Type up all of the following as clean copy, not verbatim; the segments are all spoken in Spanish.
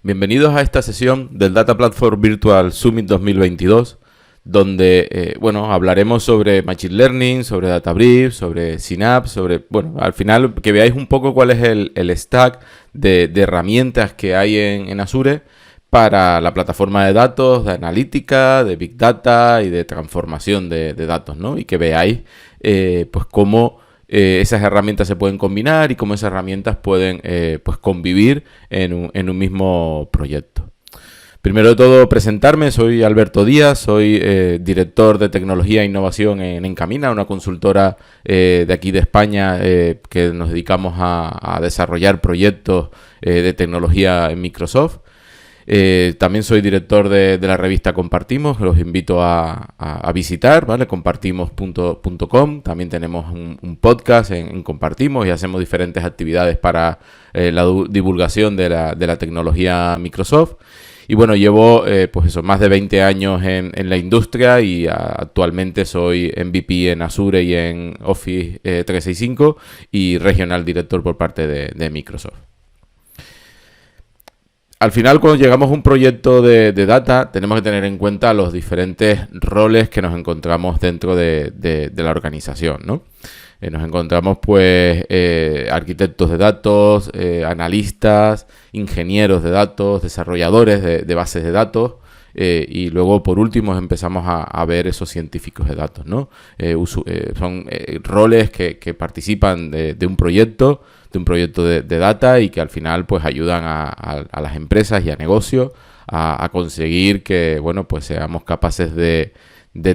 Bienvenidos a esta sesión del Data Platform Virtual Summit 2022, donde hablaremos sobre Machine Learning, sobre Databricks, sobre Synapse, al final que veáis un poco cuál es el stack de herramientas que hay en Azure para la plataforma de datos, de analítica, de Big Data y de transformación de datos, ¿no? Y que veáis cómo esas herramientas se pueden combinar y cómo esas herramientas pueden convivir en un mismo proyecto. Primero de todo, presentarme. Soy Alberto Díaz, soy director de tecnología e innovación en Encamina, una consultora de aquí de España que nos dedicamos a desarrollar proyectos de tecnología en Microsoft. También soy director de la revista Compartimos, que los invito a visitar, ¿vale? Compartimos.com. También tenemos un podcast en Compartimos y hacemos diferentes actividades para la divulgación de la tecnología Microsoft. Y bueno, llevo más de 20 años en la industria y actualmente soy MVP en Azure y en Office 365 y regional director por parte de Microsoft. Al final, cuando llegamos a un proyecto de data, tenemos que tener en cuenta los diferentes roles que nos encontramos dentro de la organización, ¿no? Nos encontramos, arquitectos de datos, analistas, ingenieros de datos, desarrolladores de bases de datos, y luego, por último, empezamos a ver esos científicos de datos, ¿no? Son roles que participan de un proyecto de data y que al final ayudan a las empresas y a negocios a conseguir que seamos capaces de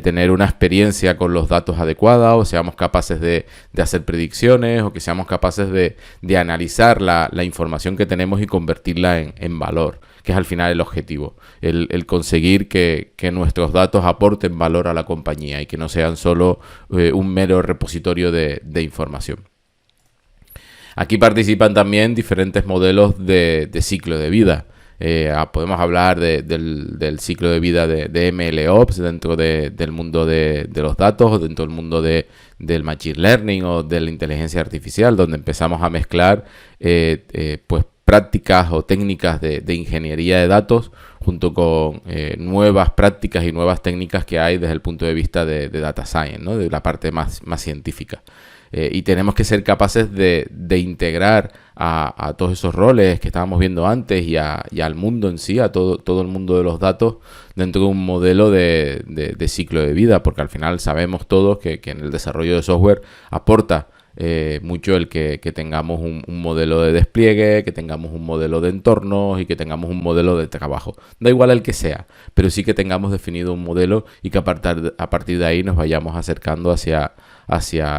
tener una experiencia con los datos adecuada, o seamos capaces de hacer predicciones, o que seamos capaces de analizar la información que tenemos y convertirla en valor, que es al final el objetivo, el conseguir que nuestros datos aporten valor a la compañía y que no sean solo un mero repositorio de información. Aquí participan también diferentes modelos de ciclo de vida. Podemos hablar del ciclo de vida de MLOps dentro del mundo de los datos, o dentro del mundo del Machine Learning o de la inteligencia artificial, donde empezamos a mezclar prácticas o técnicas de ingeniería de datos junto con nuevas prácticas y nuevas técnicas que hay desde el punto de vista de Data Science, ¿no? De la parte más científica. Y tenemos que ser capaces de integrar a todos esos roles que estábamos viendo antes y al mundo en sí, a todo el mundo de los datos dentro de un modelo de ciclo de vida, porque al final sabemos todos que en el desarrollo de software aporta mucho el que tengamos un modelo de despliegue, que tengamos un modelo de entornos y que tengamos un modelo de trabajo. Da igual el que sea, pero sí que tengamos definido un modelo y que a partir de ahí nos vayamos acercando hacia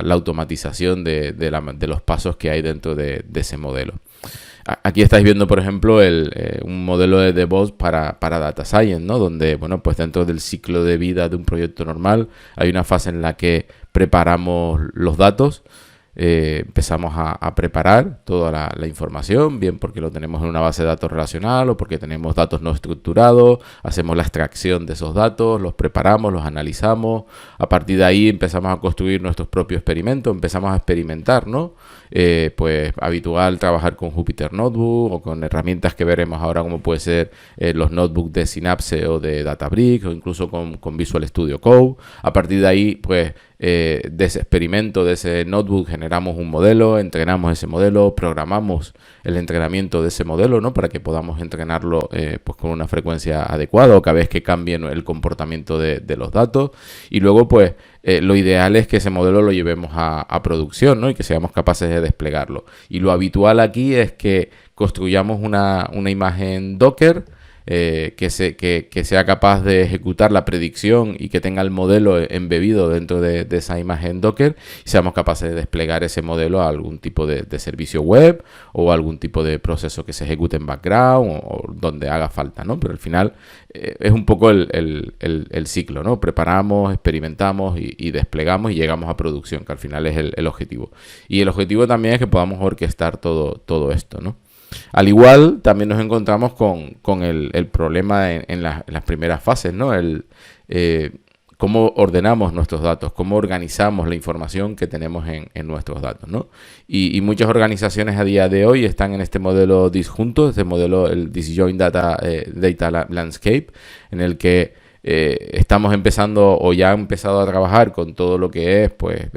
la automatización de los pasos que hay dentro de ese modelo. Aquí estáis viendo, por ejemplo, un modelo de DevOps para Data Science, ¿no? Donde, dentro del ciclo de vida de un proyecto normal hay una fase en la que preparamos los datos. Empezamos a preparar toda la información, bien porque lo tenemos en una base de datos relacional o porque tenemos datos no estructurados, hacemos la extracción de esos datos, los preparamos, los analizamos, a partir de ahí empezamos a construir nuestros propios experimentos, empezamos a experimentar, ¿no? Habitual trabajar con Jupyter Notebook o con herramientas que veremos ahora como puede ser los notebooks de Synapse o de Databricks o incluso con Visual Studio Code. A partir de ahí, de ese experimento, de ese notebook, generamos un modelo, entrenamos ese modelo, programamos el entrenamiento de ese modelo, ¿no? Para que podamos entrenarlo con una frecuencia adecuada o cada vez que cambie el comportamiento de los datos. Y luego, lo ideal es que ese modelo lo llevemos a producción, ¿no? Y que seamos capaces de desplegarlo. Y lo habitual aquí es que construyamos una imagen Docker que sea capaz de ejecutar la predicción y que tenga el modelo embebido dentro de esa imagen Docker y seamos capaces de desplegar ese modelo a algún tipo de servicio web o algún tipo de proceso que se ejecute en background o donde haga falta, ¿no? Pero al final es un poco el ciclo, ¿no? Preparamos, experimentamos y desplegamos y llegamos a producción, que al final es el objetivo. Y el objetivo también es que podamos orquestar todo esto, ¿no? Al igual, también nos encontramos con el problema en las primeras fases, ¿no? cómo ordenamos nuestros datos, cómo organizamos la información que tenemos en nuestros datos, ¿no? Y muchas organizaciones a día de hoy están en este modelo disjunto, este modelo, el Disjoint Data Landscape, en el que estamos empezando o ya han empezado a trabajar con todo lo que es pues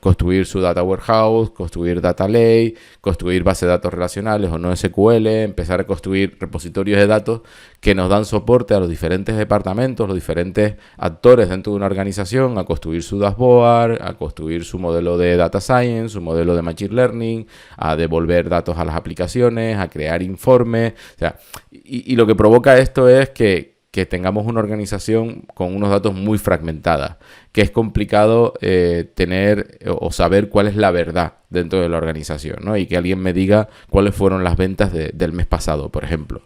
construir su data warehouse, construir data lake, construir bases de datos relacionales o no SQL, empezar a construir repositorios de datos que nos dan soporte a los diferentes departamentos, los diferentes actores dentro de una organización, a construir su dashboard, a construir su modelo de data science, su modelo de machine learning, a devolver datos a las aplicaciones, a crear informes. O sea, y lo que provoca esto es que tengamos una organización con unos datos muy fragmentadas, que es complicado tener o saber cuál es la verdad dentro de la organización, ¿no? Y que alguien me diga cuáles fueron las ventas del mes pasado, por ejemplo.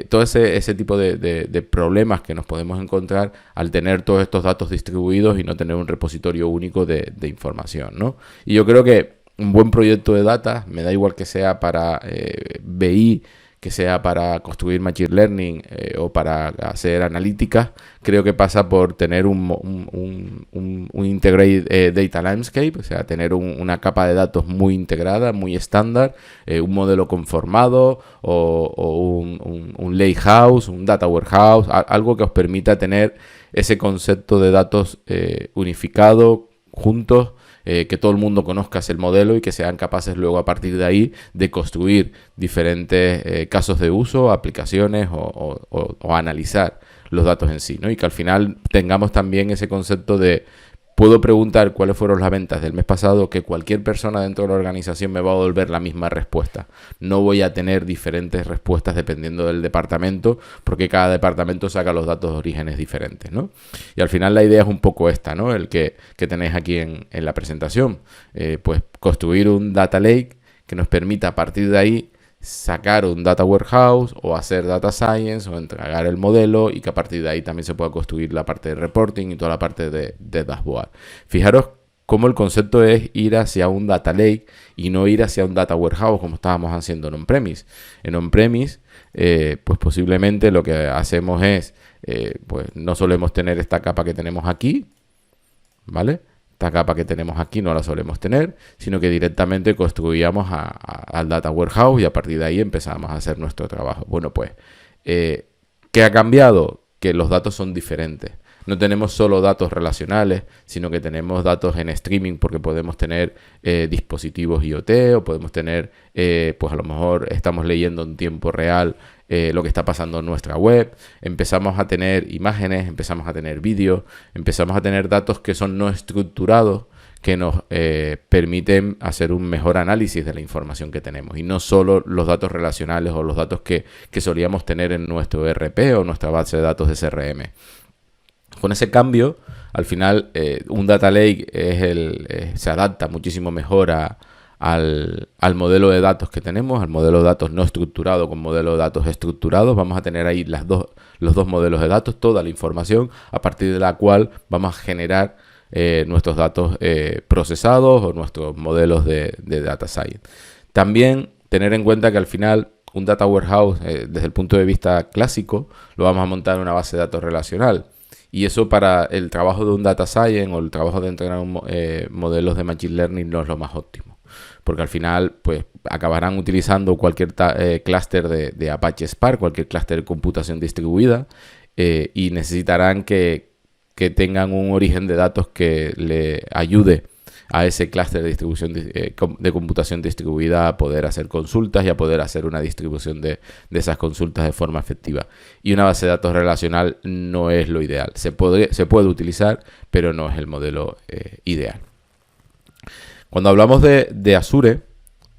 Todo ese tipo de problemas que nos podemos encontrar al tener todos estos datos distribuidos y no tener un repositorio único de información, ¿no? Y yo creo que un buen proyecto de data, me da igual que sea para BI, que sea para construir Machine Learning o para hacer analítica, creo que pasa por tener un Integrated Data Landscape, o sea, tener una capa de datos muy integrada, muy estándar, un modelo conformado o un Lakehouse, un Data Warehouse, algo que os permita tener ese concepto de datos unificado, juntos, que todo el mundo conozca el modelo y que sean capaces luego a partir de ahí de construir diferentes casos de uso, aplicaciones o analizar los datos en sí, ¿no? Y que al final tengamos también ese concepto de puedo preguntar cuáles fueron las ventas del mes pasado, que cualquier persona dentro de la organización me va a devolver la misma respuesta. No voy a tener diferentes respuestas dependiendo del departamento, porque cada departamento saca los datos de orígenes diferentes, ¿no? Y al final la idea es un poco esta, ¿no? El que tenéis aquí en la presentación. Pues construir un data lake que nos permita a partir de ahí sacar un data warehouse o hacer data science o entregar el modelo y que a partir de ahí también se pueda construir la parte de reporting y toda la parte de dashboard. Fijaros cómo el concepto es ir hacia un data lake y no ir hacia un data warehouse como estábamos haciendo en on-premise. En on-premise, pues posiblemente lo que hacemos es, pues no solemos tener esta capa que tenemos aquí, ¿vale? Esta capa que tenemos aquí no la solemos tener, sino que directamente construíamos al Data Warehouse y a partir de ahí empezamos a hacer nuestro trabajo. Bueno, pues, ¿qué ha cambiado? Que los datos son diferentes. No tenemos solo datos relacionales, sino que tenemos datos en streaming porque podemos tener dispositivos IoT o podemos tener, pues a lo mejor estamos leyendo en tiempo real lo que está pasando en nuestra web, empezamos a tener imágenes, empezamos a tener vídeos, empezamos a tener datos que son no estructurados, que nos permiten hacer un mejor análisis de la información que tenemos y no solo los datos relacionales o los datos que solíamos tener en nuestro ERP o nuestra base de datos de CRM. Con ese cambio, al final, un data lake se adapta muchísimo mejor al modelo de datos que tenemos, al modelo de datos no estructurado con modelo de datos estructurados. Vamos a tener ahí los dos modelos de datos, toda la información, a partir de la cual vamos a generar nuestros datos procesados o nuestros modelos de data science. También tener en cuenta que al final un data warehouse, desde el punto de vista clásico, lo vamos a montar en una base de datos relacional. Y eso para el trabajo de un data science o el trabajo de entrenar modelos de machine learning no es lo más óptimo. Porque al final pues acabarán utilizando cualquier clúster de Apache Spark, cualquier clúster de computación distribuida y necesitarán que tengan un origen de datos que le ayude a ese clúster de distribución de computación distribuida a poder hacer consultas y a poder hacer una distribución de esas consultas de forma efectiva. Y una base de datos relacional no es lo ideal. Se puede utilizar, pero no es el modelo ideal. Cuando hablamos de Azure,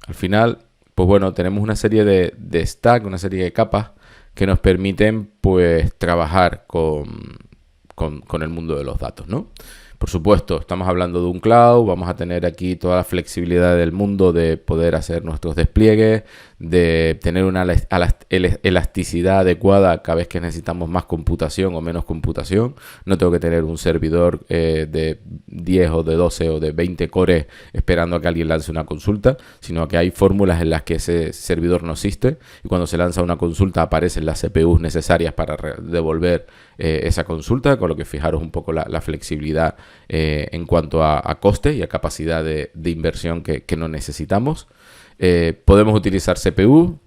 al final, pues bueno, tenemos una serie de stack, una serie de capas que nos permiten pues trabajar con el mundo de los datos, ¿no? Por supuesto, estamos hablando de un cloud, vamos a tener aquí toda la flexibilidad del mundo de poder hacer nuestros despliegues, de tener una elasticidad adecuada cada vez que necesitamos más computación o menos computación. No tengo que tener un servidor de 10 o de 12 o de 20 cores esperando a que alguien lance una consulta, sino que hay fórmulas en las que ese servidor no existe y cuando se lanza una consulta aparecen las CPUs necesarias para devolver esa consulta, con lo que fijaros un poco la flexibilidad en cuanto a coste y a capacidad de inversión que no necesitamos. Podemos utilizar CPU,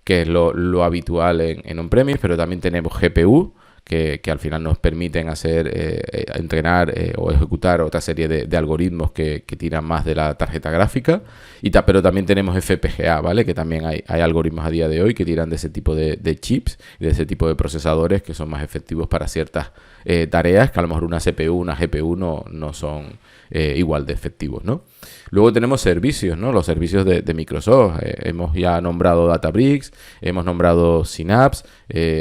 que es lo habitual en on-premise, pero también tenemos GPU, que al final nos permiten entrenar o ejecutar otra serie de algoritmos que tiran más de la tarjeta gráfica. Pero también tenemos FPGA, ¿vale? Que también hay algoritmos a día de hoy que tiran de ese tipo de chips y de ese tipo de procesadores que son más efectivos para ciertas tareas que a lo mejor una CPU, una GPU no son igual de efectivos, ¿no? Luego tenemos servicios, ¿no? Los servicios de Microsoft. Hemos ya nombrado Databricks, hemos nombrado Synapse.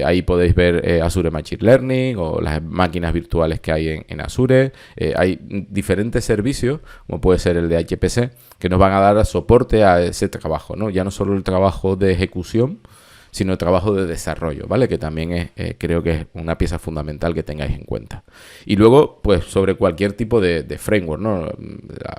Ahí podéis ver Azure Machine Learning o las máquinas virtuales que hay en Azure. Hay diferentes servicios, como puede ser el de HPC, que nos van a dar soporte a ese trabajo, ¿no? Ya no solo el trabajo de ejecución, sino el trabajo de desarrollo, ¿vale? Que también creo que es una pieza fundamental que tengáis en cuenta. Y luego, pues, sobre cualquier tipo de framework, ¿no?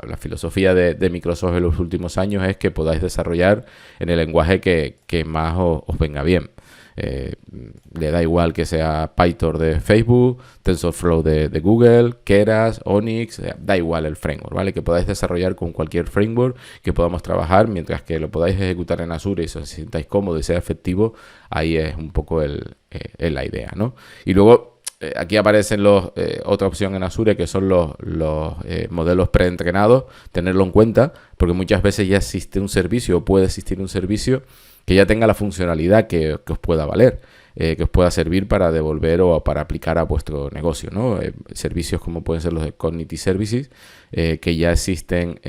La filosofía de Microsoft en los últimos años es que podáis desarrollar en el lenguaje que más os venga bien. Le da igual que sea Python de Facebook, TensorFlow de Google, Keras, Onyx, da igual el framework, ¿vale? Que podáis desarrollar con cualquier framework que podamos trabajar, mientras que lo podáis ejecutar en Azure y os sintáis cómodo y sea efectivo, ahí es un poco la idea, ¿no? Y luego aquí aparecen otra opción en Azure que son los modelos preentrenados, tenerlo en cuenta, porque muchas veces ya existe un servicio o puede existir un servicio que ya tenga la funcionalidad que os pueda valer, que os pueda servir para devolver o para aplicar a vuestro negocio, ¿no? Servicios como pueden ser los de Cognitive Services, que ya existen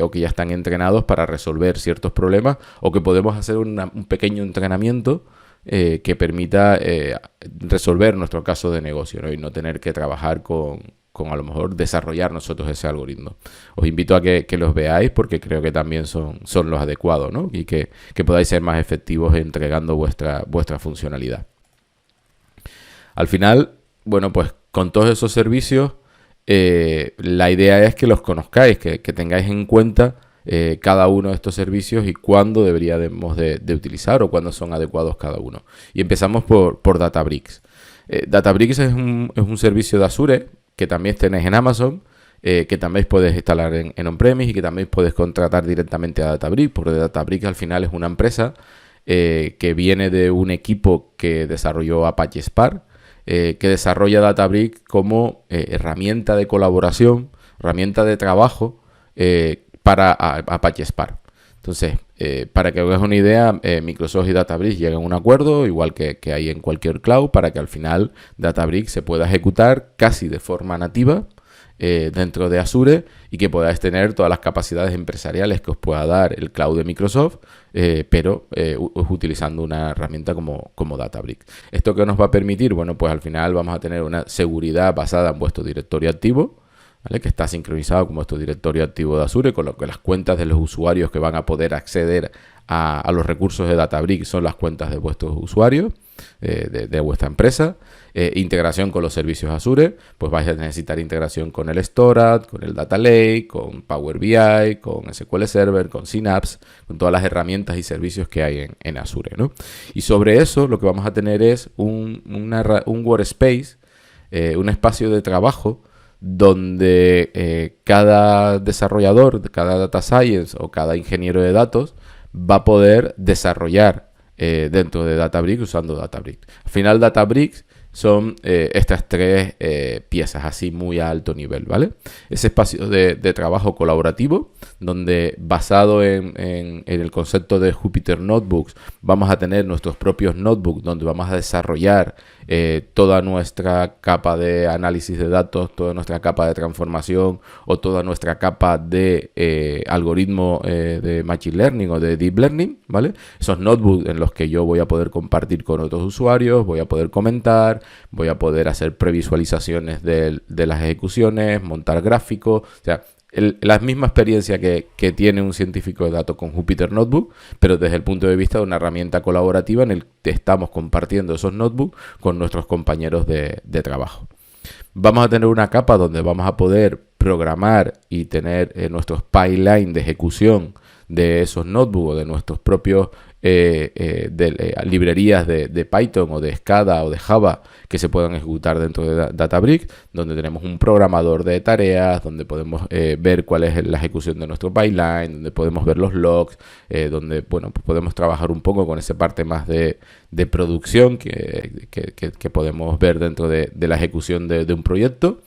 o que ya están entrenados para resolver ciertos problemas, o que podemos hacer un pequeño entrenamiento que permita resolver nuestro caso de negocio, ¿no? Y no tener que trabajar con a lo mejor desarrollar nosotros ese algoritmo. Os invito a que los veáis porque creo que también son los adecuados, ¿no? Y que podáis ser más efectivos entregando vuestra funcionalidad. Al final, bueno, pues con todos esos servicios, la idea es que los conozcáis, que tengáis en cuenta cada uno de estos servicios y cuándo deberíamos de utilizar o cuándo son adecuados cada uno. Y empezamos por Databricks. Databricks es un servicio de Azure que también tenéis en Amazon, que también podéis instalar en on-premise y que también podéis contratar directamente a Databricks, porque Databricks al final es una empresa que viene de un equipo que desarrolló Apache Spark, que desarrolla Databricks como herramienta de colaboración, herramienta de trabajo para Apache Spark. Entonces, para que os hagáis una idea, Microsoft y Databricks llegan a un acuerdo, igual que hay en cualquier cloud, para que al final Databricks se pueda ejecutar casi de forma nativa dentro de Azure y que podáis tener todas las capacidades empresariales que os pueda dar el cloud de Microsoft, pero utilizando una herramienta como Databricks. ¿Esto qué nos va a permitir? Bueno, pues al final vamos a tener una seguridad basada en vuestro directorio activo, ¿vale? Que está sincronizado con vuestro directorio activo de Azure, con lo que las cuentas de los usuarios que van a poder acceder a los recursos de Databricks son las cuentas de vuestros usuarios, de vuestra empresa. Integración con los servicios Azure, pues vais a necesitar integración con el Storage, con el Data Lake, con Power BI, con SQL Server, con Synapse, con todas las herramientas y servicios que hay en Azure, ¿no? Y sobre eso lo que vamos a tener es un workspace, un espacio de trabajo donde cada desarrollador, cada data science o cada ingeniero de datos va a poder desarrollar dentro de Databricks usando Databricks. Al final Databricks son estas tres piezas así muy a alto nivel, ¿vale? Ese espacio de trabajo colaborativo donde basado en el concepto de Jupyter Notebooks vamos a tener nuestros propios notebooks donde vamos a desarrollar toda nuestra capa de análisis de datos, toda nuestra capa de transformación o toda nuestra capa de algoritmo de Machine Learning o de Deep Learning, ¿vale? Esos notebooks en los que yo voy a poder compartir con otros usuarios, voy a poder comentar, voy a poder hacer previsualizaciones de las ejecuciones, montar gráficos, o sea, la misma experiencia que tiene un científico de datos con Jupyter Notebook, pero desde el punto de vista de una herramienta colaborativa en el que estamos compartiendo esos notebooks con nuestros compañeros de trabajo. Vamos a tener una capa donde vamos a poder programar y tener nuestros pipelines de ejecución de esos notebooks o de nuestros propios librerías de Python o de SCADA o de Java que se puedan ejecutar dentro de Databricks, donde tenemos un programador de tareas, donde podemos ver cuál es la ejecución de nuestro pipeline, donde podemos ver los logs, donde pues podemos trabajar un poco con esa parte más de producción que podemos ver dentro de la ejecución de un proyecto.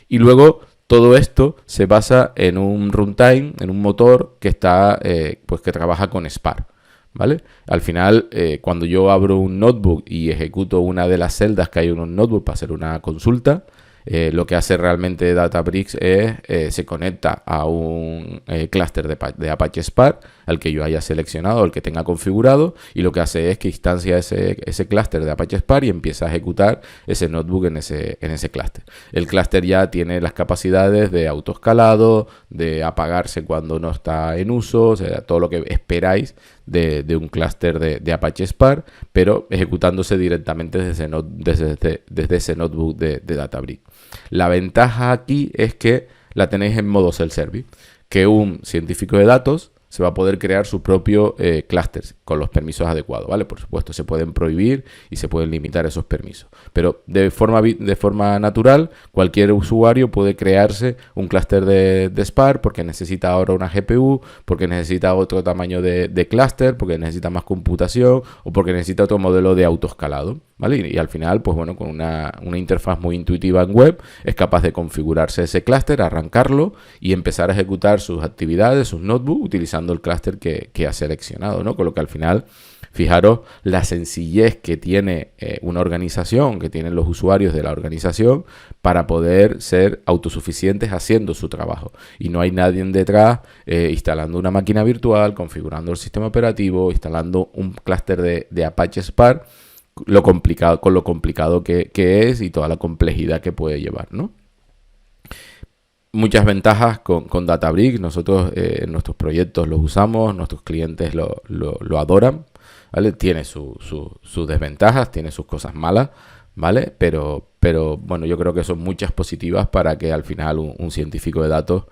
Y luego todo esto se basa en un runtime, en un motor que está, pues que trabaja con Spark, ¿vale? Al final, cuando yo abro un notebook y ejecuto una de las celdas que hay en un notebook para hacer una consulta, lo que hace realmente Databricks es se conecta a un clúster de Apache Spark al que yo haya seleccionado, al que tenga configurado, y lo que hace es que instancia ese clúster de Apache Spark y empieza a ejecutar ese notebook en ese clúster. El clúster ya tiene las capacidades de autoescalado, de apagarse cuando no está en uso, o sea, todo lo que esperáis de un clúster de Apache Spark, pero ejecutándose directamente desde ese notebook de Databricks. La ventaja aquí es que la tenéis en modo self-service, que un científico de datos se va a poder crear su propio clúster con los permisos adecuados, ¿vale? Por supuesto, se pueden prohibir y se pueden limitar esos permisos. Pero de forma natural, cualquier usuario puede crearse un clúster de Spark porque necesita ahora una GPU, porque necesita otro tamaño de clúster, porque necesita más computación o porque necesita otro modelo de autoescalado, ¿vale? Y al final, pues bueno, con una interfaz muy intuitiva en web, es capaz de configurarse ese clúster, arrancarlo y empezar a ejecutar sus actividades, sus notebooks, utilizando el clúster que ha seleccionado, ¿no? Con lo que al final, fijaros la sencillez que tiene una organización, que tienen los usuarios de la organización para poder ser autosuficientes haciendo su trabajo. Y no hay nadie detrás instalando una máquina virtual, configurando el sistema operativo, instalando un clúster de Apache Spark, con lo complicado que es y toda la complejidad que puede llevar, ¿no? Muchas ventajas con Databricks. Nosotros en nuestros proyectos los usamos, nuestros clientes lo adoran, ¿vale? Tiene sus desventajas, tiene sus cosas malas, ¿vale? Pero bueno, yo creo que son muchas positivas para que al final un científico de datos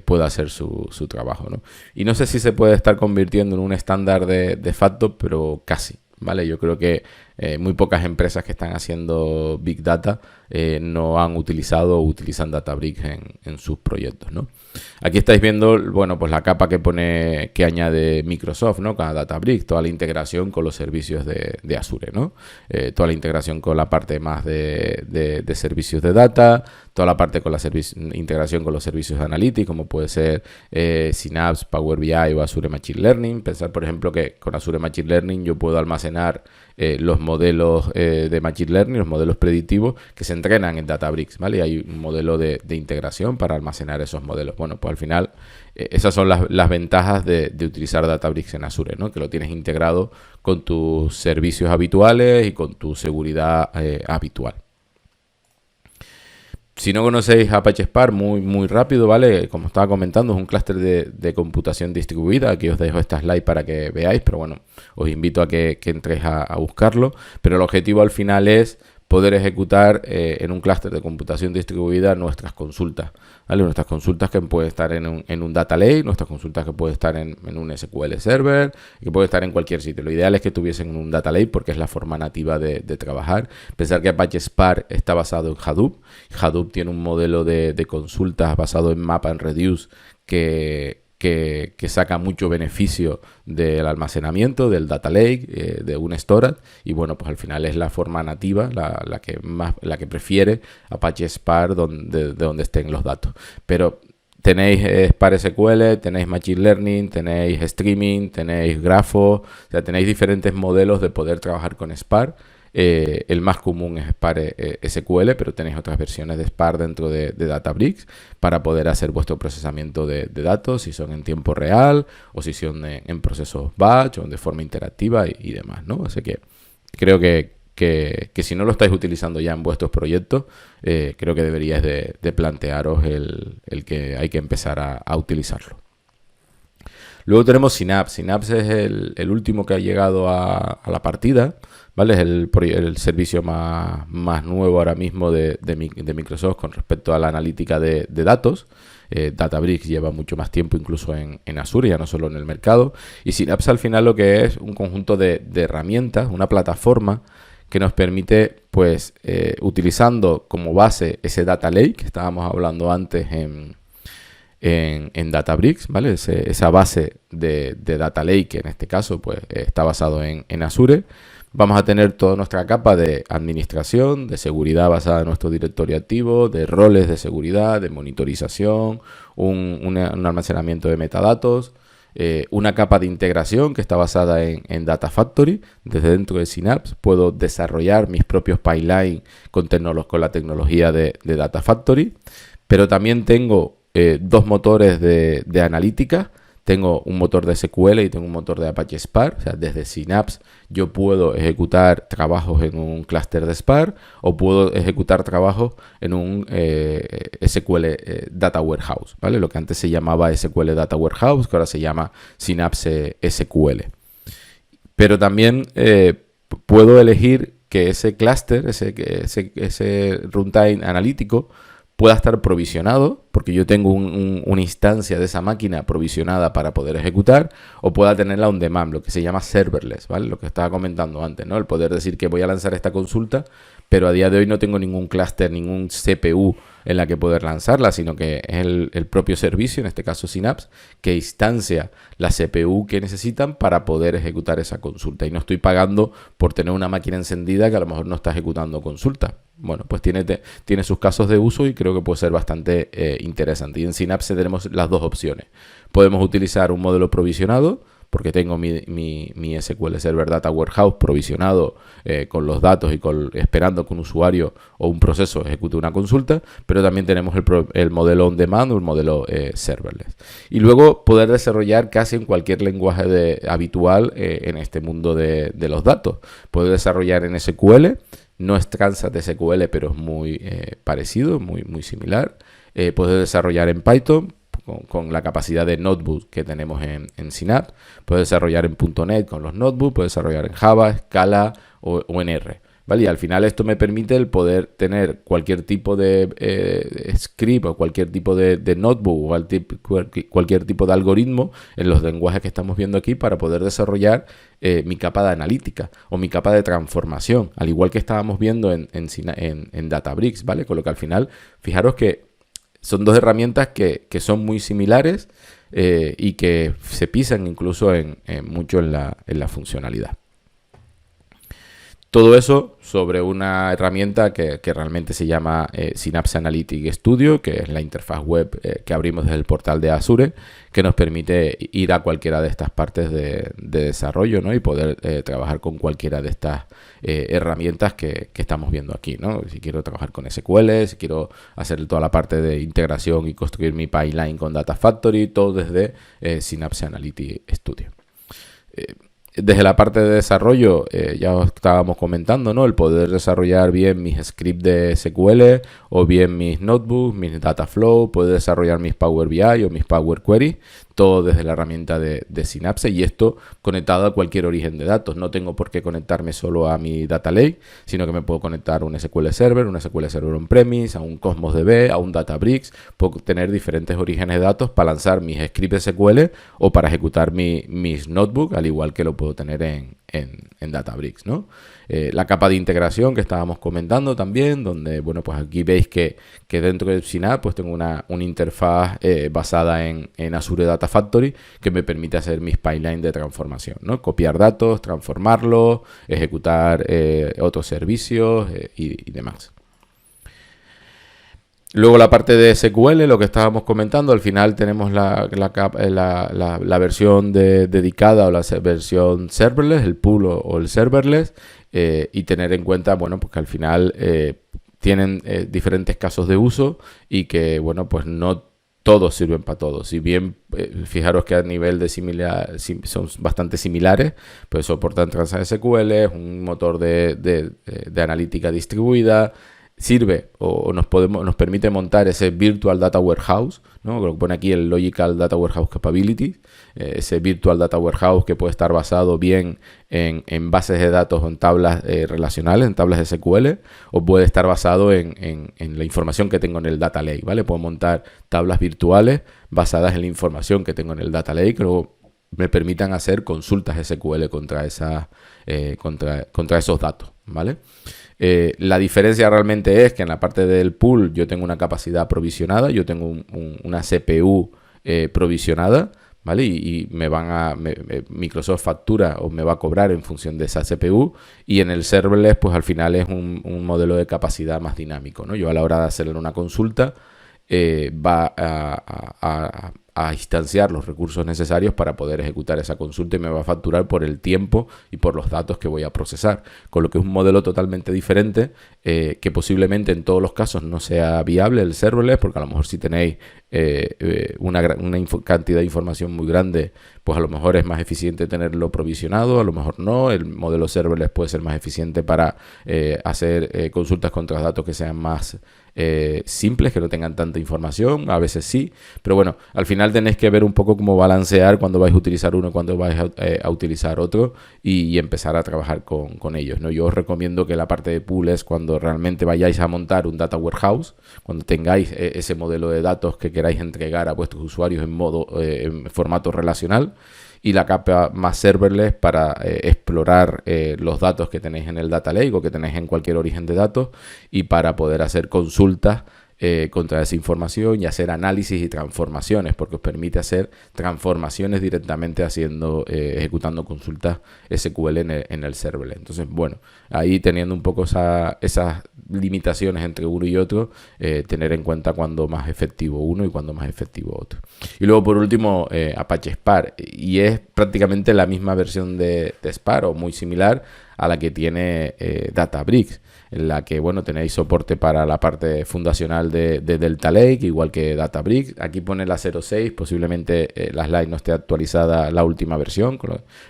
pueda hacer su trabajo, ¿no? Y no sé si se puede estar convirtiendo en un estándar de facto, pero casi, ¿vale? Yo creo que muy pocas empresas que están haciendo Big Data no han utilizado o utilizan Databricks en sus proyectos, ¿no? Aquí estáis viendo, bueno, pues la capa que añade Microsoft, ¿no? Con Databricks, toda la integración con los servicios de Azure, ¿no? Toda la integración con la parte más de servicios de data, toda la parte con la integración con los servicios de Analytics, como puede ser Synapse, Power BI o Azure Machine Learning. Pensar, por ejemplo, que con Azure Machine Learning yo puedo almacenar los modelos de Machine Learning, los modelos predictivos que se entrenan en Databricks, ¿vale? Y hay un modelo de integración para almacenar esos modelos. Bueno, pues al final esas son las ventajas de utilizar Databricks en Azure, ¿no? Que lo tienes integrado con tus servicios habituales y con tu seguridad habitual. Si no conocéis Apache Spark, muy rápido, ¿vale? Como estaba comentando, es un clúster de computación distribuida. Aquí os dejo esta slide para que veáis, pero bueno, os invito a que entréis a buscarlo. Pero el objetivo al final es poder ejecutar en un clúster de computación distribuida nuestras consultas, ¿vale? Nuestras consultas que pueden estar en un data lake, nuestras consultas que pueden estar en un SQL Server, que pueden estar en cualquier sitio. Lo ideal es que tuviesen un data lake porque es la forma nativa de trabajar. Pensar que Apache Spark está basado en Hadoop. Hadoop tiene un modelo de consultas basado en Map and Reduce que saca mucho beneficio del almacenamiento, del data lake, de un storage, y bueno, pues al final es la forma nativa, la que prefiere Apache Spark de donde estén los datos. Pero tenéis Spark SQL, tenéis Machine Learning, tenéis Streaming, tenéis Grafo, o sea, tenéis diferentes modelos de poder trabajar con Spark. El más común es Spark SQL, pero tenéis otras versiones de Spark dentro de Databricks para poder hacer vuestro procesamiento de datos, si son en tiempo real o si son en procesos batch o de forma interactiva y demás, ¿no? Así que creo que que si no lo estáis utilizando ya en vuestros proyectos, creo que deberíais de plantearos el que hay que empezar a utilizarlo. Luego tenemos Synapse. Synapse es el último que ha llegado a la partida, ¿vale? Es el servicio más nuevo ahora mismo de Microsoft con respecto a la analítica de datos. Databricks lleva mucho más tiempo incluso en Azure, ya no solo en el mercado. Y Synapse al final lo que es un conjunto de herramientas, una plataforma que nos permite, pues, utilizando como base ese Data Lake que estábamos hablando antes en Databricks, ¿vale? Esa base de Data Lake, que en este caso pues está basado en Azure. Vamos a tener toda nuestra capa de administración, de seguridad basada en nuestro directorio activo, de roles de seguridad, de monitorización, un almacenamiento de metadatos, una capa de integración que está basada en Data Factory. Desde dentro de Synapse puedo desarrollar mis propios pipelines con la tecnología de Data Factory, pero también tengo dos motores de analítica. Tengo un motor de SQL y tengo un motor de Apache Spark. O sea, desde Synapse yo puedo ejecutar trabajos en un clúster de Spark o puedo ejecutar trabajos en un SQL Data Warehouse, ¿vale? Lo que antes se llamaba SQL Data Warehouse, que ahora se llama Synapse SQL. Pero también puedo elegir que ese clúster, ese runtime analítico, pueda estar provisionado, porque yo tengo una instancia de esa máquina provisionada para poder ejecutar, o pueda tenerla on demand, lo que se llama serverless, ¿vale? Lo que estaba comentando antes, ¿no? El poder decir que voy a lanzar esta consulta, pero a día de hoy no tengo ningún clúster, ningún CPU en la que poder lanzarla, sino que es el propio servicio, en este caso Synapse, que instancia la CPU que necesitan para poder ejecutar esa consulta. Y no estoy pagando por tener una máquina encendida que a lo mejor no está ejecutando consulta. Bueno, pues tiene sus casos de uso y creo que puede ser bastante interesante. Y en Synapse tenemos las dos opciones. Podemos utilizar un modelo provisionado, porque tengo mi SQL Server Data Warehouse provisionado con los datos y esperando que un usuario o un proceso ejecute una consulta, pero también tenemos el modelo on demand o el modelo serverless. Y luego poder desarrollar casi en cualquier lenguaje habitual en este mundo de los datos. Poder desarrollar en SQL, no es Transact SQL, pero es muy parecido, muy similar. Poder desarrollar en Python, con la capacidad de notebook que tenemos en Synapse. Puede desarrollar en .NET con los notebooks, puede desarrollar en Java, Scala o en R, ¿vale? Y al final esto me permite el poder tener cualquier tipo de script o cualquier tipo de notebook o cualquier tipo de algoritmo en los lenguajes que estamos viendo aquí para poder desarrollar mi capa de analítica o mi capa de transformación, al igual que estábamos viendo en Databricks, ¿vale? Con lo que al final, fijaros que son dos herramientas que son muy similares y que se pisan incluso mucho en la funcionalidad. Todo eso sobre una herramienta que realmente se llama Synapse Analytics Studio, que es la interfaz web que abrimos desde el portal de Azure, que nos permite ir a cualquiera de estas partes de desarrollo, ¿no? Y poder trabajar con cualquiera de estas herramientas que estamos viendo aquí, ¿no? Si quiero trabajar con SQL, si quiero hacer toda la parte de integración y construir mi pipeline con Data Factory, todo desde Synapse Analytics Studio. Desde la parte de desarrollo, ya os estábamos comentando, ¿no? El poder desarrollar bien mis scripts de SQL o bien mis notebooks, mis Dataflow, poder desarrollar mis Power BI o mis Power Queries, todo desde la herramienta de Synapse, y esto conectado a cualquier origen de datos. No tengo por qué conectarme solo a mi Data Lake, sino que me puedo conectar a un SQL Server on-premise, a un Cosmos DB, a un Databricks. Puedo tener diferentes orígenes de datos para lanzar mis scripts SQL o para ejecutar mis notebooks, al igual que lo puedo tener en Databricks, ¿no? La capa de integración que estábamos comentando también, donde, bueno, pues aquí veis que dentro de Synapse pues tengo una interfaz basada en Azure Data Factory que me permite hacer mis pipelines de transformación, ¿no? Copiar datos, transformarlos, ejecutar otros servicios y demás. Luego la parte de SQL, lo que estábamos comentando, al final tenemos la versión dedicada o la versión serverless, el pool o el serverless, y tener en cuenta, bueno, pues que al final tienen diferentes casos de uso y que, bueno, pues no todos sirven para todos. Si bien, fijaros que a nivel de son bastante similares, pues soportan TransSQL, es un motor de analítica distribuida, sirve o nos permite montar ese Virtual Data Warehouse, ¿no? Lo que pone aquí el Logical Data Warehouse Capability, ese Virtual Data Warehouse que puede estar basado bien en bases de datos o en tablas relacionales, en tablas de SQL, o puede estar basado en la información que tengo en el Data Lake, ¿vale? Puedo montar tablas virtuales basadas en la información que tengo en el Data Lake, que luego me permitan hacer consultas SQL contra esos datos, ¿vale? La diferencia realmente es que en la parte del pool yo tengo una capacidad provisionada, yo tengo una CPU provisionada, ¿vale? Y Microsoft factura o me va a cobrar en función de esa CPU, y en el serverless pues al final es un modelo de capacidad más dinámico, ¿no? Yo a la hora de hacerle una consulta va a instanciar los recursos necesarios para poder ejecutar esa consulta y me va a facturar por el tiempo y por los datos que voy a procesar, con lo que es un modelo totalmente diferente, que posiblemente en todos los casos no sea viable el serverless, porque a lo mejor si tenéis una cantidad de información muy grande, pues a lo mejor es más eficiente tenerlo provisionado, a lo mejor no. El modelo serverless puede ser más eficiente para hacer consultas contra datos que sean más simples, que no tengan tanta información, a veces sí, pero bueno, al final tenéis que ver un poco cómo balancear cuando vais a utilizar uno y cuando vais a utilizar otro, y empezar a trabajar con ellos, ¿no? Yo os recomiendo que la parte de pool es cuando realmente vayáis a montar un data warehouse, cuando tengáis ese modelo de datos que queráis entregar a vuestros usuarios en formato relacional, y la capa más serverless para explorar los datos que tenéis en el data lake o que tenéis en cualquier origen de datos, y para poder hacer consultas contra esa información y hacer análisis y transformaciones, porque os permite hacer transformaciones directamente ejecutando consultas SQL en el serverless. Entonces, bueno, ahí teniendo un poco esas limitaciones entre uno y otro, tener en cuenta cuándo más efectivo uno y cuándo más efectivo otro. Y luego, por último, Apache Spark, y es prácticamente la misma versión de Spark o muy similar a la que tiene Databricks, en la que, bueno, tenéis soporte para la parte fundacional de Delta Lake, igual que Databricks. Aquí pone la 06, posiblemente la slide no esté actualizada la última versión,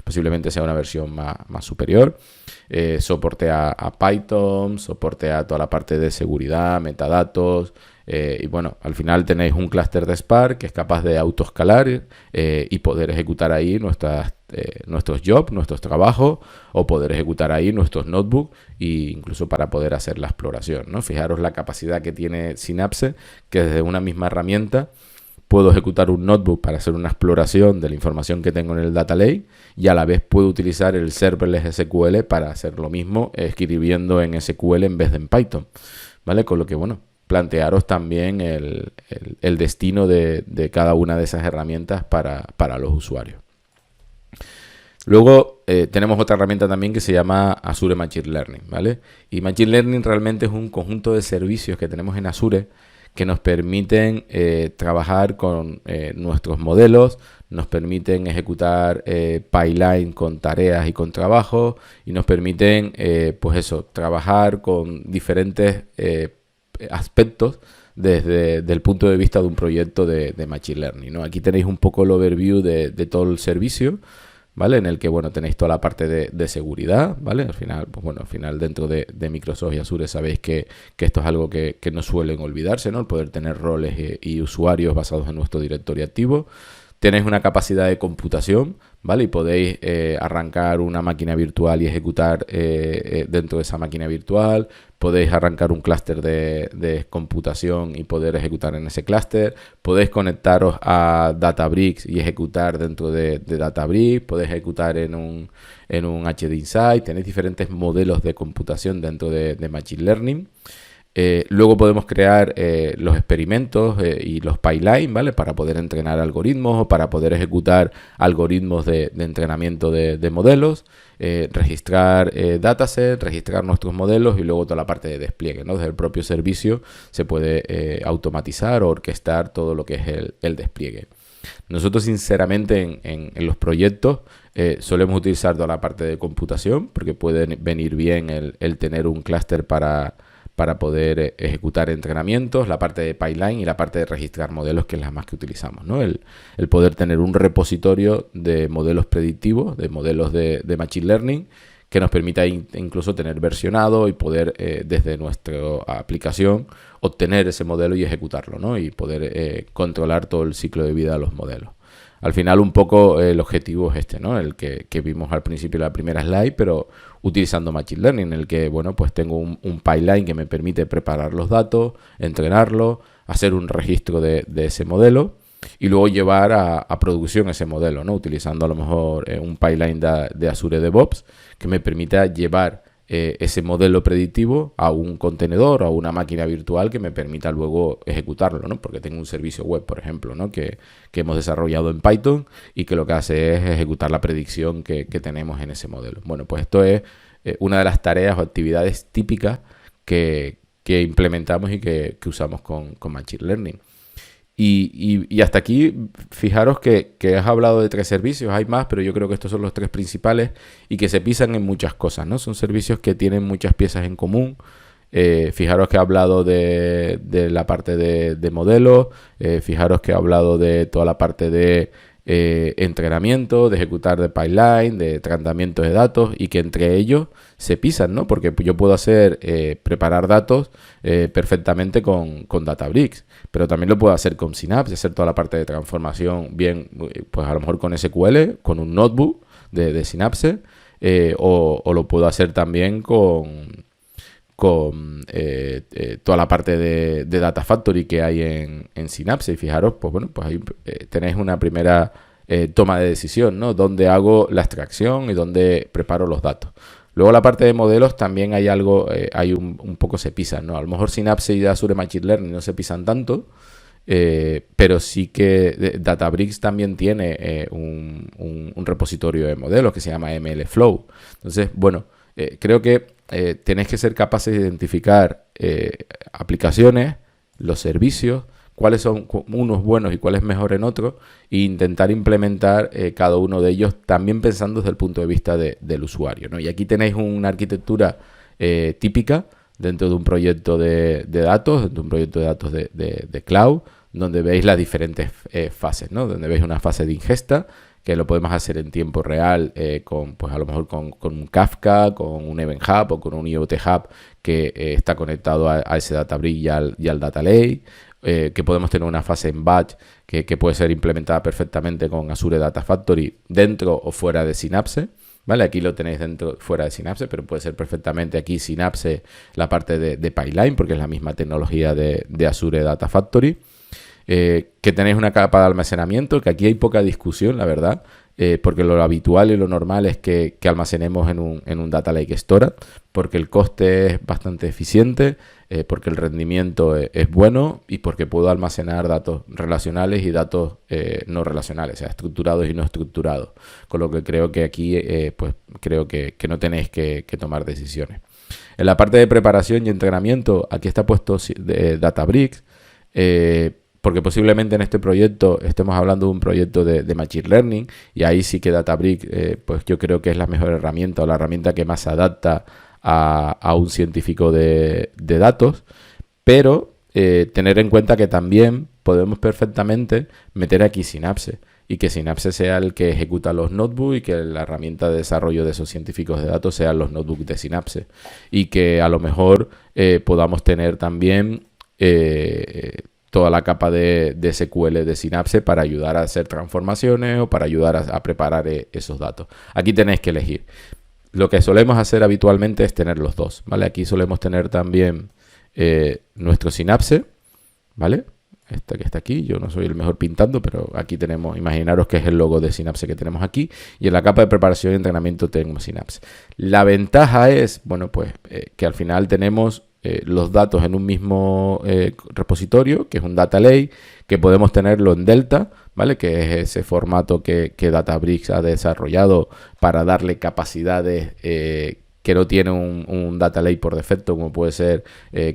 posiblemente sea una versión más superior. Soporte a Python, soporte a toda la parte de seguridad, metadatos, y bueno, al final tenéis un clúster de Spark que es capaz de autoescalar y poder ejecutar ahí nuestros jobs, nuestros trabajos, o poder ejecutar ahí nuestros notebooks, e incluso para poder hacer la exploración, ¿no? Fijaros la capacidad que tiene Synapse, que desde una misma herramienta puedo ejecutar un notebook para hacer una exploración de la información que tengo en el Data Lake, y a la vez puedo utilizar el serverless SQL para hacer lo mismo, escribiendo en SQL en vez de en Python, ¿vale? Con lo que, bueno, plantearos también el destino de cada una de esas herramientas para los usuarios. Luego tenemos otra herramienta también que se llama Azure Machine Learning, ¿vale? Y Machine Learning realmente es un conjunto de servicios que tenemos en Azure que nos permiten trabajar con nuestros modelos, nos permiten ejecutar pipeline con tareas y con trabajo, y nos permiten, pues eso, trabajar con diferentes aspectos desde el punto de vista de un proyecto de Machine Learning, ¿no? Aquí tenéis un poco el overview de todo el servicio, ¿vale? En el que, bueno, tenéis toda la parte de seguridad, ¿vale? Al final, pues bueno, al final dentro de Microsoft y Azure sabéis que esto es algo que no suelen olvidarse, ¿no? El poder tener roles y usuarios basados en nuestro directorio activo. Tenéis una capacidad de computación, ¿vale? Y podéis arrancar una máquina virtual y ejecutar dentro de esa máquina virtual. Podéis arrancar un clúster de computación y poder ejecutar en ese clúster. Podéis conectaros a Databricks y ejecutar dentro de Databricks. Podéis ejecutar en un HD Insight. Tenéis diferentes modelos de computación dentro de Machine Learning. Luego podemos crear los experimentos y los pipelines, ¿vale? Para poder entrenar algoritmos o para poder ejecutar algoritmos de entrenamiento de modelos, registrar datasets, registrar nuestros modelos, y luego toda la parte de despliegue, ¿no? Desde el propio servicio se puede automatizar o orquestar todo lo que es el despliegue. Nosotros, sinceramente, en los proyectos solemos utilizar toda la parte de computación, porque puede venir bien el tener un clúster para para poder ejecutar entrenamientos, la parte de pipeline y la parte de registrar modelos, que es la más que utilizamos, ¿no? El poder tener un repositorio de modelos predictivos, de modelos de Machine Learning, que nos permita incluso tener versionado y poder desde nuestra aplicación obtener ese modelo y ejecutarlo, ¿no? Y poder controlar todo el ciclo de vida de los modelos. Al final un poco el objetivo es este, ¿no? El que vimos al principio de la primera slide, pero utilizando Machine Learning, en el que, bueno, pues tengo un pipeline que me permite preparar los datos, entrenarlos, hacer un registro de ese modelo y luego llevar a producción ese modelo, ¿no? Utilizando a lo mejor un pipeline de Azure DevOps que me permita llevar ese modelo predictivo a un contenedor o a una máquina virtual que me permita luego ejecutarlo, ¿no? Porque tengo un servicio web, por ejemplo, ¿no? que hemos desarrollado en Python y que lo que hace es ejecutar la predicción que tenemos en ese modelo. Bueno, pues esto es una de las tareas o actividades típicas que implementamos y que usamos con Machine Learning. Y hasta aquí, fijaros que has hablado de 3 servicios, hay más, pero yo creo que estos son los 3 principales y que se pisan en muchas cosas, ¿no? Son servicios que tienen muchas piezas en común. Fijaros que he hablado de la parte de modelos, fijaros que he hablado de toda la parte de entrenamiento, de ejecutar de pipeline, de tratamiento de datos y que entre ellos se pisan, ¿no? Porque yo puedo preparar datos perfectamente con Databricks, pero también lo puedo hacer con Synapse, hacer toda la parte de transformación bien, pues a lo mejor con SQL, con un notebook de Synapse, o lo puedo hacer también con toda la parte de Data Factory que hay en Synapse. Y fijaros, pues bueno, pues ahí tenéis una primera toma de decisión, ¿no? Dónde hago la extracción y dónde preparo los datos. Luego la parte de modelos también hay algo, hay un poco se pisan, ¿no? A lo mejor Synapse y Azure Machine Learning no se pisan tanto, pero sí que Databricks también tiene un repositorio de modelos que se llama MLflow. Entonces, bueno, creo que tenéis que ser capaces de identificar aplicaciones, los servicios, cuáles son unos buenos y cuáles mejor en otros, e intentar implementar cada uno de ellos también pensando desde el punto de vista del usuario, ¿no? Y aquí tenéis una arquitectura típica dentro de un proyecto de datos, dentro de un proyecto de datos de cloud, donde veis las diferentes fases, ¿no? Donde veis una fase de ingesta, que lo podemos hacer en tiempo real pues a lo mejor con un Kafka, con un Event Hub o con un IoT Hub que está conectado a ese Databricks y al Data Lake, que podemos tener una fase en batch que puede ser implementada perfectamente con Azure Data Factory dentro o fuera de Synapse. ¿Vale? Aquí lo tenéis fuera de Synapse, pero puede ser perfectamente aquí Synapse la parte de pipeline, porque es la misma tecnología de Azure Data Factory. Que tenéis una capa de almacenamiento, que aquí hay poca discusión, la verdad, porque lo habitual y lo normal es que almacenemos en un Data Lake Storage, porque el coste es bastante eficiente, porque el rendimiento es bueno y porque puedo almacenar datos relacionales y datos no relacionales, o sea, estructurados y no estructurados, con lo que creo que aquí pues creo que no tenéis que tomar decisiones. En la parte de preparación y entrenamiento, aquí está puesto Databricks, porque posiblemente en este proyecto estemos hablando de un proyecto de Machine Learning y ahí sí que Databricks, pues yo creo que es la mejor herramienta o la herramienta que más se adapta a un científico de datos, pero tener en cuenta que también podemos perfectamente meter aquí Synapse y que Synapse sea el que ejecuta los notebooks y que la herramienta de desarrollo de esos científicos de datos sean los notebooks de Synapse y que a lo mejor podamos tener también toda la capa de SQL de Synapse para ayudar a hacer transformaciones o para ayudar a preparar esos datos. Aquí tenéis que elegir. Lo que solemos hacer habitualmente es tener los dos, ¿vale? Aquí solemos tener también nuestro Synapse, ¿vale? Este que está aquí, yo no soy el mejor pintando, pero aquí tenemos, imaginaros que es el logo de Synapse que tenemos aquí, y en la capa de preparación y entrenamiento tenemos Synapse. La ventaja es, bueno, pues que al final tenemos los datos en un mismo repositorio, que es un Data Lake, que podemos tenerlo en Delta, ¿vale? Que es ese formato que Databricks ha desarrollado para darle capacidades que no tiene un Data Lake por defecto, como puede ser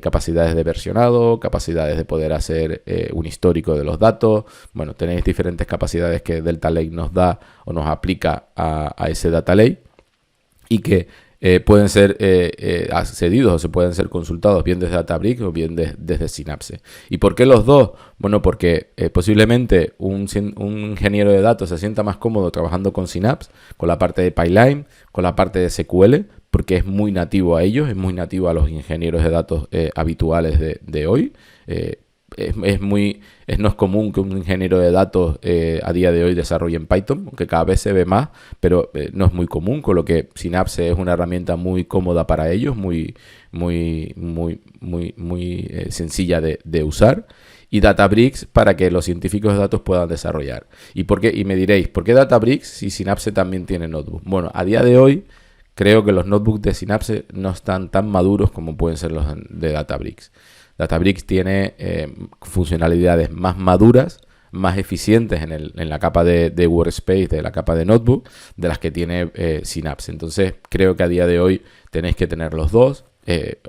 capacidades de versionado, capacidades de poder hacer un histórico de los datos. Bueno, tenéis diferentes capacidades que Delta Lake nos da o nos aplica a ese Data Lake y que pueden ser accedidos o se pueden ser consultados bien desde Databricks o bien desde Synapse. ¿Y por qué los dos? Bueno, porque posiblemente un ingeniero de datos se sienta más cómodo trabajando con Synapse, con la parte de Pipeline, con la parte de SQL, porque es muy nativo a ellos, es muy nativo a los ingenieros de datos habituales de hoy. No es común que un ingeniero de datos a día de hoy desarrolle en Python, aunque cada vez se ve más, pero no es muy común, con lo que Synapse es una herramienta muy cómoda para ellos, muy sencilla de usar. Y Databricks para que los científicos de datos puedan desarrollar. Y me diréis, ¿por qué Databricks si Synapse también tiene notebook? Bueno, a día de hoy creo que los notebooks de Synapse no están tan maduros como pueden ser los de Databricks. Databricks tiene funcionalidades más maduras, más eficientes en la capa de Workspace, de la capa de Notebook, de las que tiene Synapse. Entonces, creo que a día de hoy tenéis que tener los dos.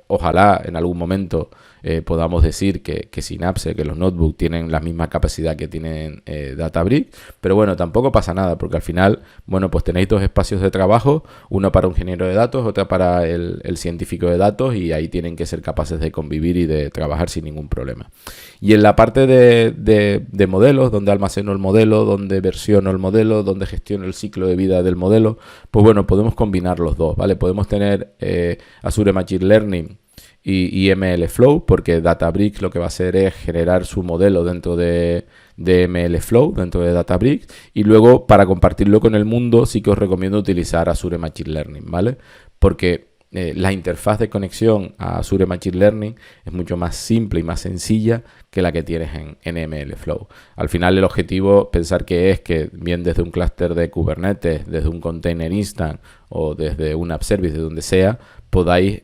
Ojalá en algún momento podamos decir que Synapse, que los notebooks tienen la misma capacidad que tienen Databricks, pero bueno, tampoco pasa nada, porque al final, bueno, pues tenéis dos espacios de trabajo, uno para un ingeniero de datos, otro para el científico de datos, y ahí tienen que ser capaces de convivir y de trabajar sin ningún problema. Y en la parte de modelos, donde almaceno el modelo, donde versiono el modelo, donde gestiono el ciclo de vida del modelo, pues bueno, podemos combinar los dos, ¿vale? Podemos tener Azure Machine Learning y MLflow, porque Databricks lo que va a hacer es generar su modelo dentro de MLflow, dentro de Databricks, y luego para compartirlo con el mundo sí que os recomiendo utilizar Azure Machine Learning, ¿vale? Porque la interfaz de conexión a Azure Machine Learning es mucho más simple y más sencilla que la que tienes en MLflow. Al final el objetivo, pensar que es que bien desde un clúster de Kubernetes, desde un container instant o desde un app service, de donde sea, podáis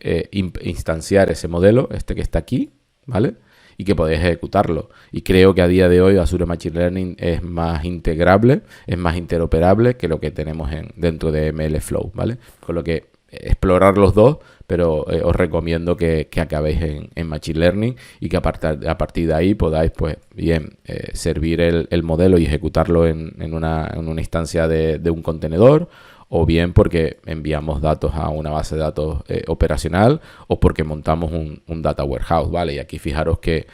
instanciar ese modelo, que está aquí, ¿vale? Y que podéis ejecutarlo. Y creo que a día de hoy Azure Machine Learning es más integrable, es más interoperable que lo que tenemos dentro de MLflow, ¿vale? Con lo que explorar los dos, pero os recomiendo que acabéis en Machine Learning y que a partir de ahí podáis, pues bien, servir el modelo y ejecutarlo en una instancia de un contenedor, o bien porque enviamos datos a una base de datos operacional, o porque montamos un data warehouse, ¿vale? Y aquí fijaros que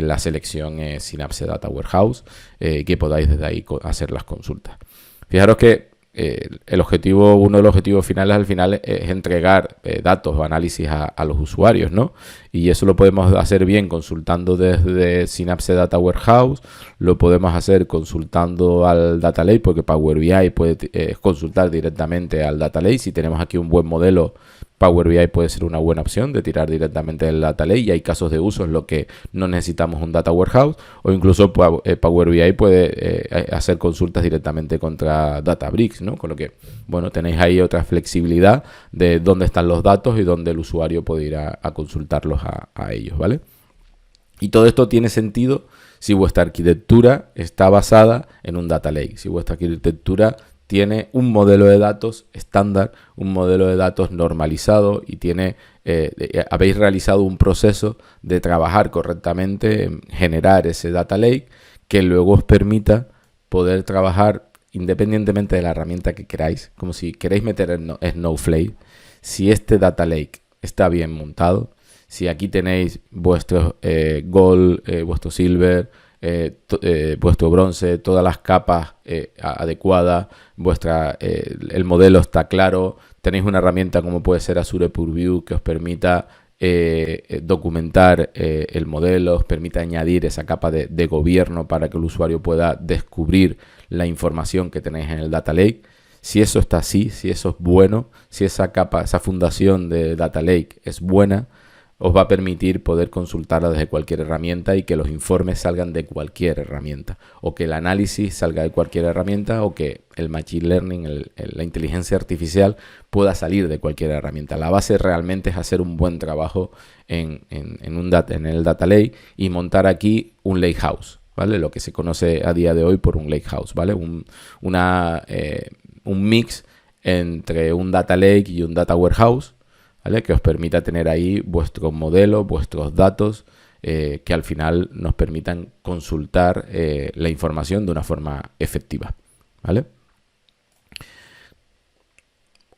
la selección es Synapse Data Warehouse, que podáis desde ahí hacer las consultas. Fijaros que uno de los objetivos finales al final es entregar datos o análisis a los usuarios, ¿no? Y eso lo podemos hacer bien consultando desde Synapse Data Warehouse, lo podemos hacer consultando al Data Lake, porque Power BI puede consultar directamente al Data Lake. Si tenemos aquí un buen modelo, Power BI puede ser una buena opción de tirar directamente del Data Lake, y hay casos de uso en los que no necesitamos un Data Warehouse, o incluso Power BI puede hacer consultas directamente contra Databricks, ¿no? Con lo que, bueno, tenéis ahí otra flexibilidad de dónde están los datos y dónde el usuario puede ir a consultarlos a ellos, ¿vale? Y todo esto tiene sentido si vuestra arquitectura está basada en un Data Lake, si vuestra arquitectura tiene un modelo de datos estándar, un modelo de datos normalizado, y habéis realizado un proceso de trabajar correctamente en generar ese data lake que luego os permita poder trabajar independientemente de la herramienta que queráis. Como si queréis meter Snowflake, si este data lake está bien montado, si aquí tenéis vuestro gold, vuestro silver, vuestro bronce, todas las capas adecuadas, el modelo está claro, tenéis una herramienta como puede ser Azure Purview que os permita documentar el modelo, os permite añadir esa capa de gobierno para que el usuario pueda descubrir la información que tenéis en el Data Lake. Si eso está así, si eso es bueno, si esa capa, esa fundación de Data Lake es buena, os va a permitir poder consultarla desde cualquier herramienta y que los informes salgan de cualquier herramienta, o que el análisis salga de cualquier herramienta, o que el Machine Learning, la inteligencia artificial pueda salir de cualquier herramienta. La base realmente es hacer un buen trabajo en el Data Lake y montar aquí un Lakehouse, ¿vale? Lo que se conoce a día de hoy por un Lakehouse, ¿vale? Un mix entre un Data Lake y un Data Warehouse, ¿vale? Que os permita tener ahí vuestro modelo, vuestros datos, que al final nos permitan consultar la información de una forma efectiva, ¿vale?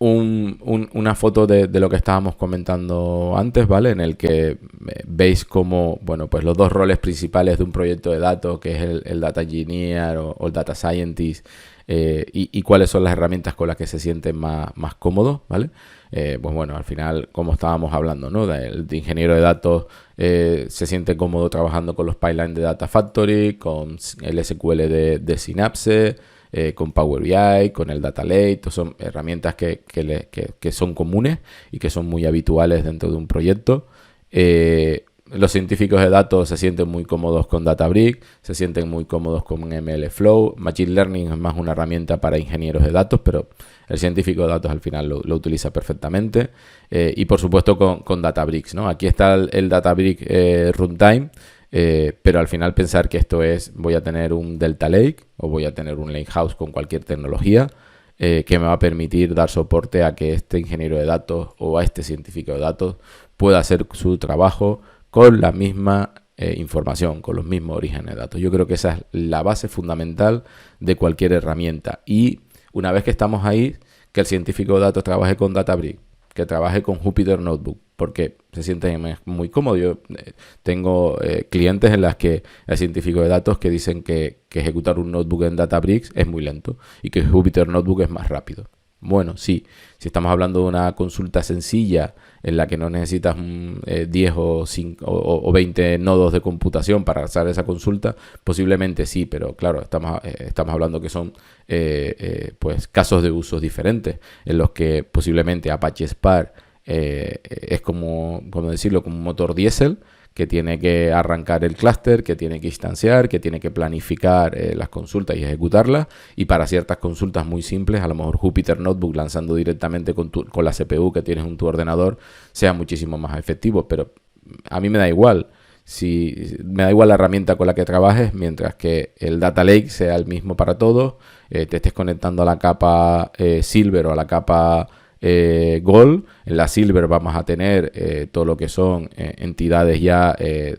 una foto de lo que estábamos comentando antes, ¿vale? En el que veis como, bueno, pues los dos roles principales de un proyecto de datos, que es el Data Engineer o el Data Scientist, y cuáles son las herramientas con las que se sienten más cómodos, ¿vale? Pues bueno, al final, como estábamos hablando, ¿no? El ingeniero de datos se siente cómodo trabajando con los pipelines de Data Factory, con el SQL de Synapse, con Power BI, con el Data Lake. Son herramientas que son comunes y que son muy habituales dentro de un proyecto. Los científicos de datos se sienten muy cómodos con Databricks, se sienten muy cómodos con MLflow. Machine Learning es más una herramienta para ingenieros de datos, pero el científico de datos al final lo utiliza perfectamente. Y por supuesto con Databricks, ¿no? Aquí está el Databricks Runtime, pero al final pensar que esto es, voy a tener un Delta Lake o voy a tener un Lakehouse con cualquier tecnología que me va a permitir dar soporte a que este ingeniero de datos o a este científico de datos pueda hacer su trabajo con la misma información, con los mismos orígenes de datos. Yo creo que esa es la base fundamental de cualquier herramienta. Y una vez que estamos ahí, que el científico de datos trabaje con Databricks, que trabaje con Jupyter Notebook, porque se sienten muy cómodos. Yo tengo clientes en las que hay científicos de datos que dicen que ejecutar un notebook en Databricks es muy lento y que Jupyter Notebook es más rápido. Bueno, sí, si estamos hablando de una consulta sencilla en la que no necesitas 10 o 5 o 20 nodos de computación para hacer esa consulta, posiblemente sí, pero claro, estamos hablando que son pues casos de usos diferentes en los que posiblemente Apache Spark es como decirlo, como un motor diésel que tiene que arrancar el clúster, que tiene que instanciar, que tiene que planificar las consultas y ejecutarlas. Y para ciertas consultas muy simples, a lo mejor Jupyter Notebook lanzando directamente con la CPU que tienes en tu ordenador sea muchísimo más efectivo. Pero a mí me da igual. Me da igual la herramienta con la que trabajes, mientras que el Data Lake sea el mismo para todos, te estés conectando a la capa Silver o a la capa Gold. En la Silver vamos a tener todo lo que son entidades ya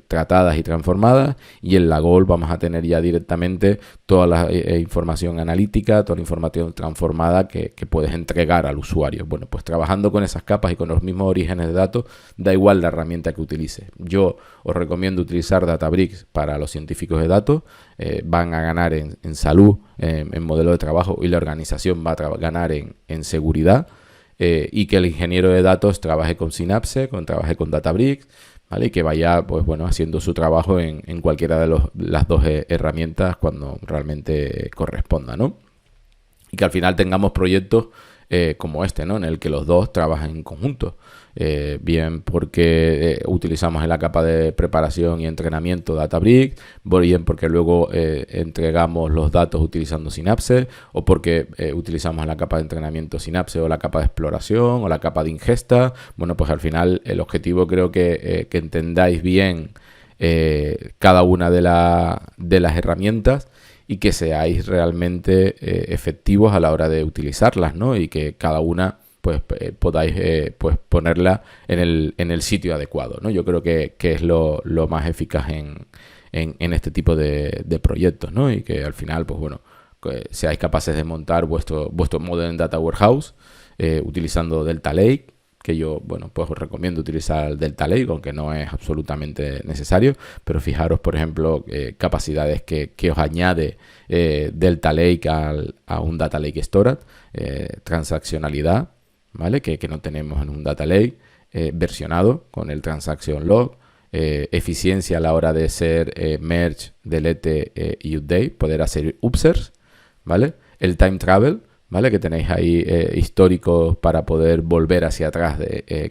tratadas y transformadas, y en la Gold vamos a tener ya directamente toda la información analítica, toda la información transformada que puedes entregar al usuario. Bueno, pues trabajando con esas capas y con los mismos orígenes de datos, da igual la herramienta que utilices. Yo os recomiendo utilizar Databricks para los científicos de datos. Van a ganar en salud, en modelo de trabajo, y la organización va a ganar en seguridad. Y que el ingeniero de datos trabaje con Synapse, trabaje con Databricks, ¿vale? Y que vaya, pues bueno, haciendo su trabajo en cualquiera de las dos herramientas cuando realmente corresponda, ¿no? Y que al final tengamos proyectos como este, ¿no? En el que los dos trabajan en conjunto. Bien porque utilizamos en la capa de preparación y entrenamiento Databricks, bien porque luego entregamos los datos utilizando Synapse, o porque utilizamos en la capa de entrenamiento Synapse o la capa de exploración o la capa de ingesta. Bueno, pues al final el objetivo creo que entendáis bien cada una de las herramientas y que seáis realmente efectivos a la hora de utilizarlas, ¿no? Y que cada una pues podáis pues ponerla en el sitio adecuado, ¿no? Yo creo que es lo más eficaz en este tipo de proyectos, ¿no? Y que al final, pues bueno, que seáis capaces de montar vuestro Modern Data Warehouse utilizando Delta Lake, que yo, bueno, pues os recomiendo utilizar Delta Lake, aunque no es absolutamente necesario, pero fijaros, por ejemplo, capacidades que os añade Delta Lake a un Data Lake Storage, transaccionalidad, ¿vale? Que no tenemos en un Data Lake, versionado con el Transaction Log, eficiencia a la hora de ser merge, delete y update, poder hacer upserts, ¿vale? El time travel, ¿vale? Que tenéis ahí históricos para poder volver hacia atrás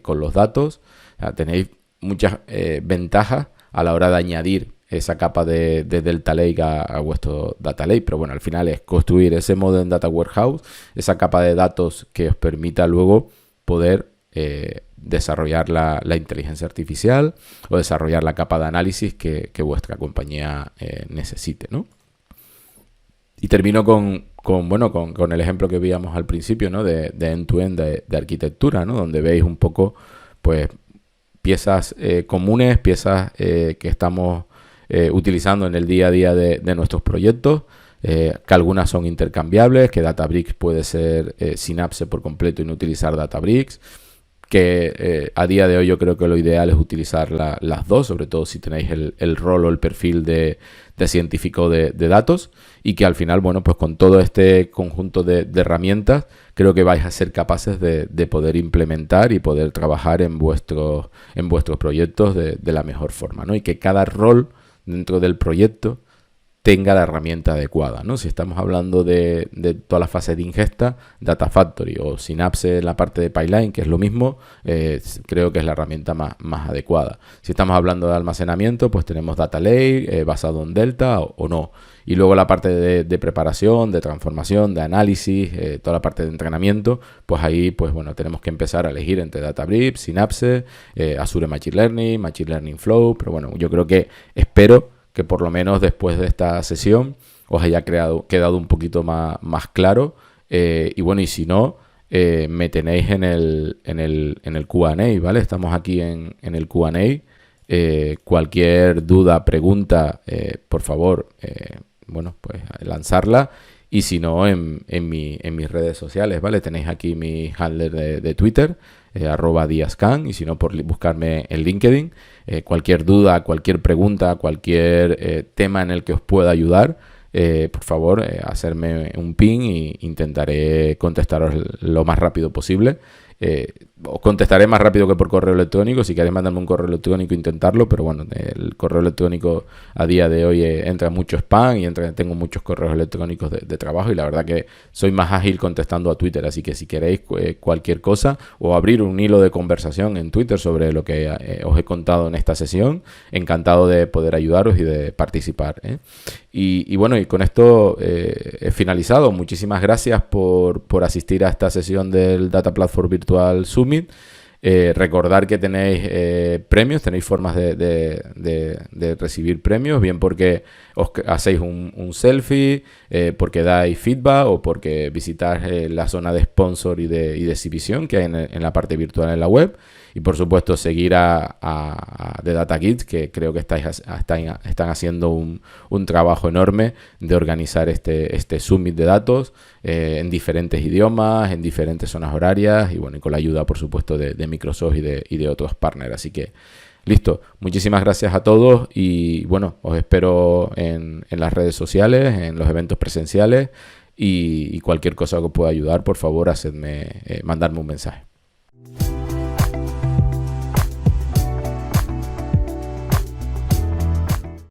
con los datos. O sea, tenéis muchas ventajas a la hora de añadir esa capa de Delta Lake a vuestro Data Lake, pero bueno, al final es construir ese Modern Data Warehouse, esa capa de datos que os permita luego poder desarrollar la inteligencia artificial o desarrollar la capa de análisis que vuestra compañía necesite, ¿no? Y termino con el ejemplo que veíamos al principio, ¿no? De end-to-end de arquitectura, ¿no? Donde veis un poco, pues, piezas comunes, piezas que estamos utilizando en el día a día de nuestros proyectos, que algunas son intercambiables, que Databricks puede ser Synapse por completo y no utilizar Databricks, que a día de hoy yo creo que lo ideal es utilizar las dos, sobre todo si tenéis el rol o el perfil de científico de datos, y que al final, bueno, pues con todo este conjunto de herramientas creo que vais a ser capaces de poder implementar y poder trabajar en vuestros proyectos de la mejor forma, ¿no? Y que cada rol dentro del proyecto tenga la herramienta adecuada, ¿no? Si estamos hablando de toda la fase de ingesta, Data Factory o Synapse en la parte de pipeline, que es lo mismo, creo que es la herramienta más adecuada. Si estamos hablando de almacenamiento, pues tenemos Data Lake basado en Delta o no. Y luego la parte de preparación, de transformación, de análisis, toda la parte de entrenamiento, pues ahí, pues bueno, tenemos que empezar a elegir entre Databricks, Synapse, Azure Machine Learning Flow, pero bueno, yo creo que espero que por lo menos después de esta sesión os haya quedado un poquito más claro. Y bueno, y si no, me tenéis en el Q&A, ¿vale? Estamos aquí en el Q&A. Cualquier duda, pregunta, por favor, bueno, pues lanzarla. Y si no, en mis redes sociales, ¿vale? Tenéis aquí mi handle de Twitter, @diascan, y si no, por buscarme en LinkedIn. Cualquier duda, cualquier pregunta, cualquier tema en el que os pueda ayudar, por favor, hacerme un ping e intentaré contestaros lo más rápido posible. Os contestaré más rápido que por correo electrónico. Si queréis mandarme un correo electrónico, intentarlo, pero bueno, el correo electrónico a día de hoy entra mucho spam y tengo muchos correos electrónicos de trabajo, y la verdad que soy más ágil contestando a Twitter, así que si queréis cualquier cosa o abrir un hilo de conversación en Twitter sobre lo que os he contado en esta sesión, encantado de poder ayudaros y de participar, ¿eh? Y bueno, y con esto he finalizado. Muchísimas gracias por asistir a esta sesión del Data Platform Virtual Summit. Recordar que tenéis premios, tenéis formas de recibir premios, bien porque os hacéis un selfie, porque dais feedback o porque visitáis la zona de sponsor y de exhibición que hay en la parte virtual en la web. Y por supuesto seguir a The Data Kids, que creo que están haciendo un trabajo enorme de organizar este summit de datos en diferentes idiomas, en diferentes zonas horarias, y bueno, y con la ayuda por supuesto de Microsoft y de otros partners. Así que listo, muchísimas gracias a todos y bueno, os espero en las redes sociales, en los eventos presenciales, y cualquier cosa que os pueda ayudar, por favor, mandarme un mensaje.